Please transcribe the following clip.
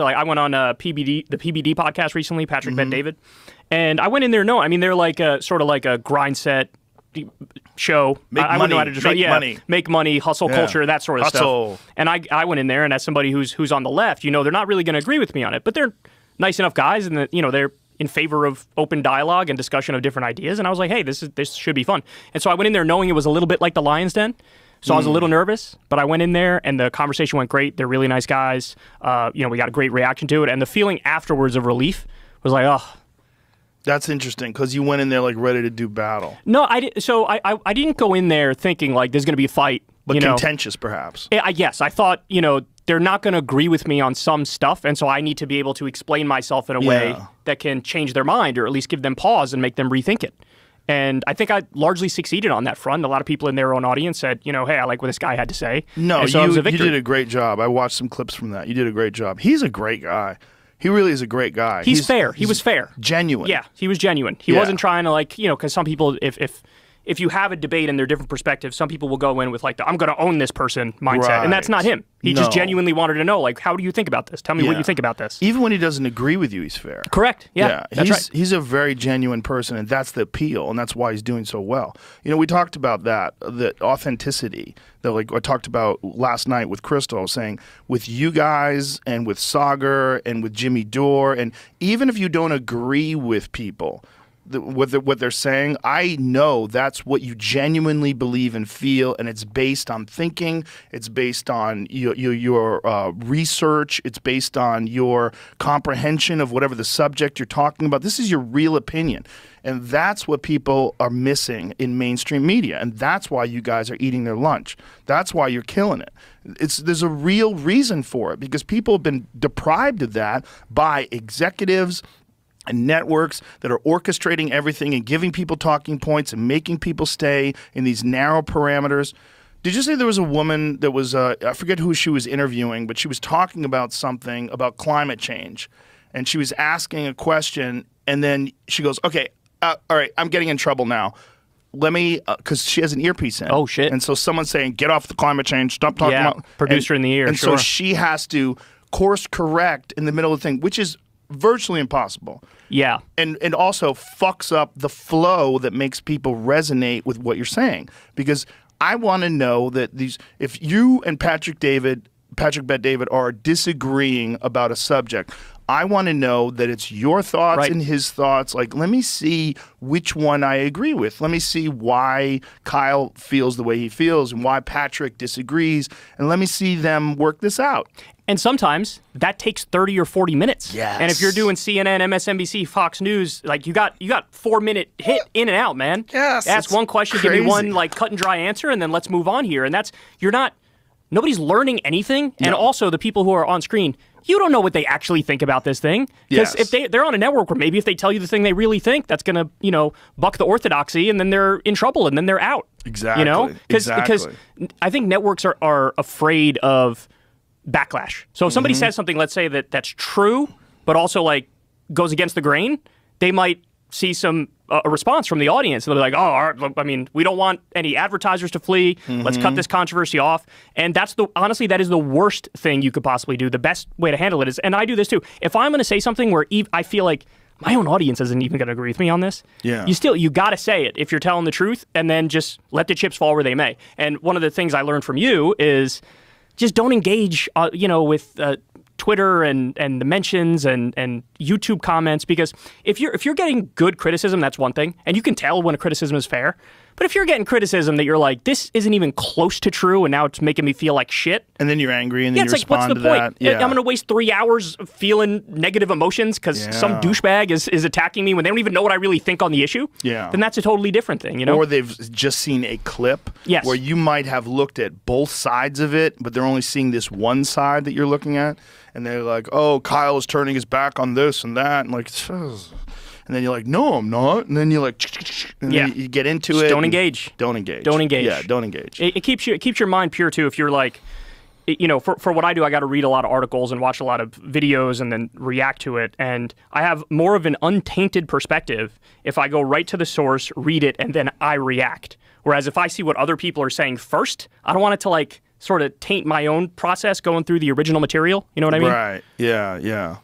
like I went on the PBD podcast recently, Patrick Bet David, and I went in there knowing, I mean, they're like sort of like a grind set show. I wouldn't know how to describe make money, hustle culture, that sort of stuff. And I went in there, and as somebody who's on the left, you know, they're not really going to agree with me on it, but they're nice enough guys, and you know, they're in favor of open dialogue and discussion of different ideas. And I was like, hey, this should be fun. And so I went in there knowing it was a little bit like the Lion's Den. So I was a little nervous, but I went in there and the conversation went great. They're really nice guys. You know, we got a great reaction to it. And the feeling afterwards of relief was like, oh. That's interesting, because you went in there like ready to do battle. No, I didn't. So I didn't go in there thinking like there's going to be a fight. But contentious, perhaps. Yes, I thought, you know, they're not going to agree with me on some stuff, and so I need to be able to explain myself in a way that can change their mind, or at least give them pause and make them rethink it. And I think I largely succeeded on that front. A lot of people in their own audience said, you know, hey, I like what this guy had to say. No, so you did a great job. I watched some clips from that. You did a great job. He's a great guy. He really is a great guy. He's fair. He was fair. Genuine. Yeah, he was genuine. He wasn't trying to, like, you know, because some people, if you have a debate and they're different perspectives, some people will go in with like the I'm going to own this person mindset, and that's not him. He just genuinely wanted to know, like, how do you think about this? Tell me what you think about this. Even when he doesn't agree with you, he's fair. Correct. Yeah, that's right. He's a very genuine person, and that's the appeal, and that's why he's doing so well. You know, we talked about that, the authenticity that, like, I talked about last night with Crystal, saying with you guys and with Sagar and with Jimmy Dore, and even if you don't agree with people, what they're saying, I know that's what you genuinely believe and feel, and it's based on thinking, it's based on your research, it's based on your comprehension of whatever the subject you're talking about. This is your real opinion, and that's what people are missing in mainstream media, and that's why you guys are eating their lunch. That's why you're killing it. There's a real reason for it, because people have been deprived of that by executives and networks that are orchestrating everything and giving people talking points and making people stay in these narrow parameters. Did you say there was a woman that was, I forget who she was interviewing, but she was talking about something about climate change, and she was asking a question, and then she goes, okay, all right, I'm getting in trouble now. Let me, because she has an earpiece in. Oh, shit. And so someone's saying, get off the climate change, stop talking about. Producer in the ear, and so she has to course correct in the middle of the thing, which is virtually impossible. Yeah. And also fucks up the flow that makes people resonate with what you're saying. Because I want to know that if you and Patrick Bet David are disagreeing about a subject, I want to know that it's your thoughts and his thoughts. Like, let me see which one I agree with. Let me see why Kyle feels the way he feels and why Patrick disagrees. And let me see them work this out. And sometimes that takes 30 or 40 minutes. Yes. And if you're doing CNN, MSNBC, Fox News, like you got 4-minute hit in and out, man. Yes. Ask one question, crazy. give me one like cut and dry answer, and then let's move on here. And nobody's learning anything. And also the people who are on screen, you don't know what they actually think about this thing. Because if they're on a network where maybe if they tell you the thing they really think, that's going to, you know, buck the orthodoxy, and then they're in trouble, and then they're out. Exactly. You know? Because I think networks are afraid of backlash. So if somebody says something, let's say that's true, but also like goes against the grain, they might see a response from the audience. And they'll be like, oh, I mean, we don't want any advertisers to flee. Let's cut this controversy off. And honestly, that is the worst thing you could possibly do. The best way to handle it is, and I do this too, if I'm going to say something where I feel like my own audience isn't even going to agree with me on this, you got to say it if you're telling the truth, and then just let the chips fall where they may. And one of the things I learned from you is just don't engage, you know, with Twitter and the mentions and YouTube comments, because if you're getting good criticism, that's one thing, and you can tell when a criticism is fair. But if you're getting criticism that you're like, this isn't even close to true, and now it's making me feel like shit, and then you're angry, and then you respond to that. What's the point? I'm going to waste 3 hours feeling negative emotions because some douchebag is attacking me when they don't even know what I really think on the issue. Yeah, then that's a totally different thing, you know. Or they've just seen a clip where you might have looked at both sides of it, but they're only seeing this one side that you're looking at, and they're like, "Oh, Kyle is turning his back on this and that," and like. And then you're like, no, I'm not. And then you're like, and then you get into just it. Don't engage. Don't engage. Don't engage. Yeah, don't engage. It keeps your mind pure too. If you're like, you know, for what I do, I got to read a lot of articles and watch a lot of videos and then react to it. And I have more of an untainted perspective if I go right to the source, read it, and then I react. Whereas if I see what other people are saying first, I don't want it to like sort of taint my own process going through the original material. You know what I mean? Right. Yeah. Yeah.